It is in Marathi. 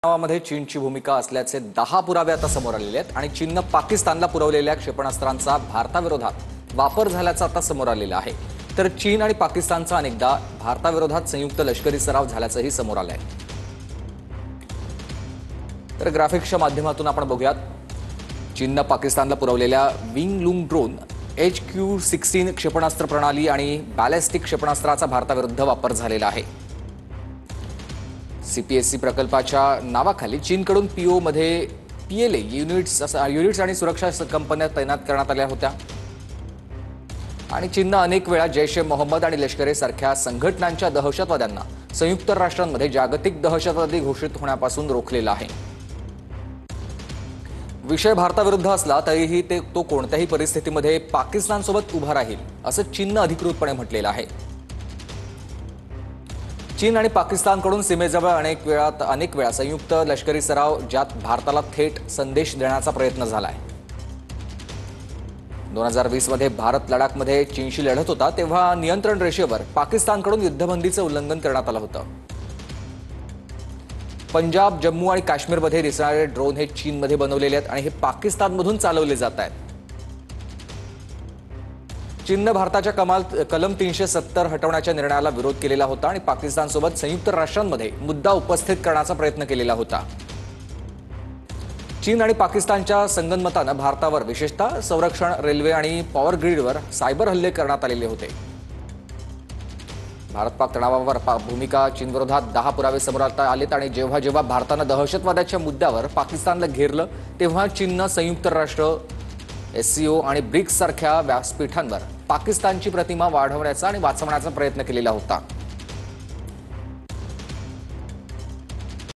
तणावामध्ये चीनची भूमिका असल्याचे 10 पुरावे आता समोर आलेले आहेत आणि चीननं पाकिस्तानला पुरवलेल्या क्षेपणास्त्रांचा भारताविरोधात वापर झाल्याचं आता समोर आलेलं आहे। तर चीन आणि पाकिस्तानचा अनेकदा भारताविरोधात संयुक्त लष्करी सराव झाल्याचंही समोर आलंय। तर ग्राफिक्सच्या माध्यमातून आपण बघूयात, चीननं पाकिस्तानला पुरवलेल्या विंग लूंग ड्रोन HQ-16 क्षेपणास्त्र प्रणाली आणि बॅलिस्टिक क्षेपणास्त्राचा भारताविरुद्ध वापर झालेला आहे। CPSC प्रकल्पाच्या नावाखाली चीनकडून PO मध्ये PLA युनिट्स आणि सुरक्षा कंपन्या तैनात करण्यात आल्या होत्या आणि चीननं अनेक वेळा जैश-ए-मोहम्मद आणि लष्कर-ए सारख्या संघटनांच्या दहशतवाद्यांना संयुक्त राष्ट्रांमध्ये जागतिक दहशतवादी घोषित होण्यापासून रोखलेलं आहे। विषय भारताविरुद्ध असला तरीही तो कोणत्याही परिस्थितीमध्ये पाकिस्तानसोबत उभा राहील असं चीननं अधिकृतपणे म्हटलेलं आहे। चीन आणि पाकिस्तानकडून सीमेजवळ अनेक वेळा संयुक्त लष्करी सराव ज्यात भारताला थेट संदेश देण्याचा प्रयत्न झालाय। 2020 मध्ये भारत लडाखमध्ये चीनशी लढत होता तेव्हा नियंत्रण रेषेवर पाकिस्तानकडून युद्धबंदीचं उल्लंघन करण्यात आलं होतं। पंजाब, जम्मू आणि काश्मीरमध्ये दिसणारे ड्रोन हे चीनमध्ये बनवलेले आहेत आणि हे पाकिस्तानमधून चालवले जात आहेत। चीननं भारताच्या कलम 370 हटवण्याच्या निर्णयाला विरोध केलेला होता आणि पाकिस्तानसोबत संयुक्त राष्ट्रांमध्ये मुद्दा उपस्थित करण्याचा प्रयत्न केलेला होता। चीन आणि पाकिस्तानच्या संगनमतानं भारतावर विशेषतः संरक्षण, रेल्वे आणि पॉवर ग्रीडवर सायबर हल्ले करण्यात आलेले होते। भारत-पाक तणावावर भूमिका चीनविरोधात 10 पुरावे समोर आलेत आणि जेव्हा भारतानं दहशतवादाच्या मुद्द्यावर पाकिस्तानला घेरलं तेव्हा चीननं संयुक्त राष्ट्र, SCO आणि ब्रिक्स सारख्या व्यासपीठांवर पाकिस्तानची प्रतिमा वाढवण्याचा आणि वाचवण्याचा प्रयत्न केलेला होता।